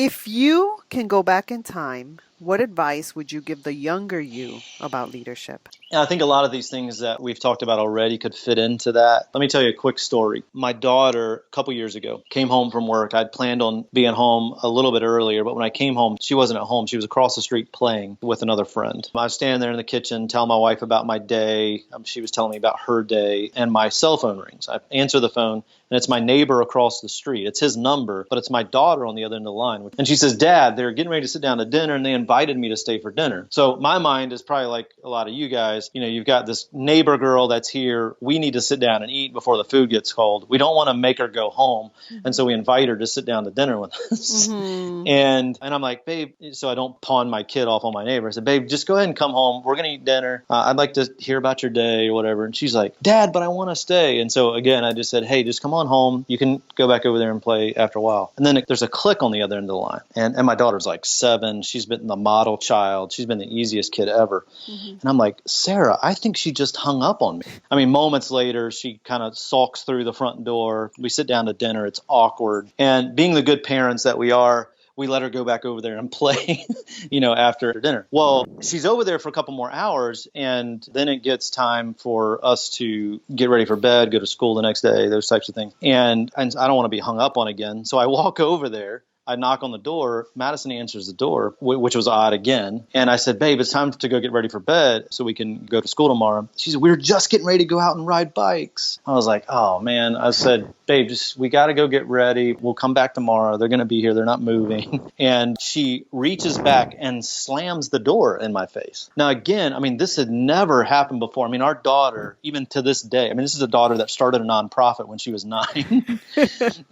If you can go back in time, what advice would you give the younger you about leadership? And I think a lot of these things that we've talked about already could fit into that. Let me tell you a quick story. My daughter, a couple years ago, came home from work. I'd planned on being home a little bit earlier, but when I came home, she wasn't at home. She was across the street playing with another friend. I was standing there in the kitchen telling my wife about my day. She was telling me about her day, and my cell phone rings. I answer the phone, and it's my neighbor across the street. It's his number, but it's my daughter on the other end of the line. And she says, Dad, they're getting ready to sit down to dinner, and they invited me to stay for dinner. So my mind is probably like a lot of you guys. You've got this neighbor girl that's here. We need to sit down and eat before the food gets cold. We don't want to make her go home. And so we invite her to sit down to dinner with us. And I'm like, babe, so I don't pawn my kid off on my neighbor. I said, babe, just go ahead and come home. We're going to eat dinner. I'd like to hear about your day or whatever. And she's like, Dad, but I want to stay. And so again, I just said, hey, just come on home. You can go back over there and play after a while. And then there's a click on the other end of the line. And my daughter's like 7. She's been the model child. She's been the easiest kid ever. And I'm like, Sarah, I think she just hung up on me. I mean, moments later, she kind of sulks through the front door. We sit down to dinner. It's awkward. And being the good parents that we are, we let her go back over there and play, after dinner. Well, she's over there for a couple more hours, and then it gets time for us to get ready for bed, go to school the next day, those types of things. And I don't want to be hung up on again. So I walk over there. I knock on the door. Madison answers the door, which was odd again. And I said, babe, it's time to go get ready for bed so we can go to school tomorrow. She said, we were just getting ready to go out and ride bikes. I was like, oh, man. I said, babe, we got to go get ready. We'll come back tomorrow. They're going to be here. They're not moving. And she reaches back and slams the door in my face. Now, again, this had never happened before. Our daughter, even to this day, this is a daughter that started a nonprofit when she was 9.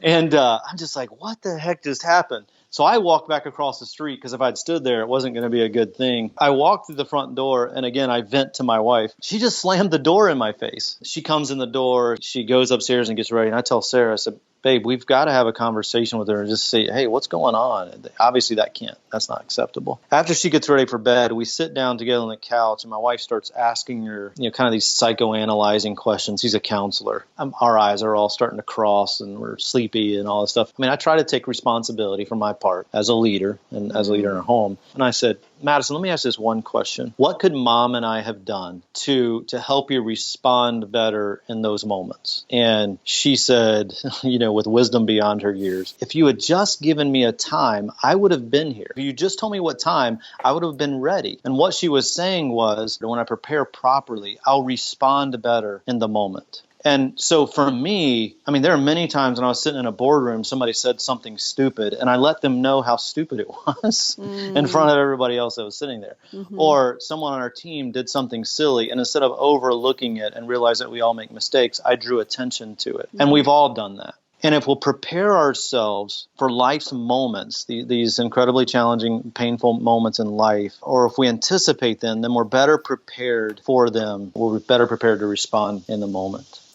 And I'm just like, what the heck just happened? So I walked back across the street because if I'd stood there, it wasn't going to be a good thing. I walked through the front door, and again, I vent to my wife. She just slammed the door in my face. She comes in the door. She goes upstairs and gets ready. And I tell Sarah, I said, babe, we've got to have a conversation with her and just say, hey, what's going on? Obviously, that's not acceptable. After she gets ready for bed, we sit down together on the couch, and my wife starts asking her, kind of these psychoanalyzing questions. He's a counselor. Our eyes are all starting to cross, and we're sleepy and all this stuff. I try to take responsibility for my part as a leader and as a leader in our home. And I said, Madison, let me ask this one question. What could Mom and I have done to help you respond better in those moments? And she said, with wisdom beyond her years, if you had just given me a time, I would have been here. If you just told me what time, I would have been ready. And what she was saying was, when I prepare properly, I'll respond better in the moment. And so for me, there are many times when I was sitting in a boardroom, somebody said something stupid, and I let them know how stupid it was in front of everybody else that was sitting there. Or someone on our team did something silly, and instead of overlooking it and realize that we all make mistakes, I drew attention to it. And we've all done that. And if we'll prepare ourselves for life's moments, these incredibly challenging, painful moments in life, or if we anticipate them, then we're better prepared for them. We're better prepared to respond in the moment.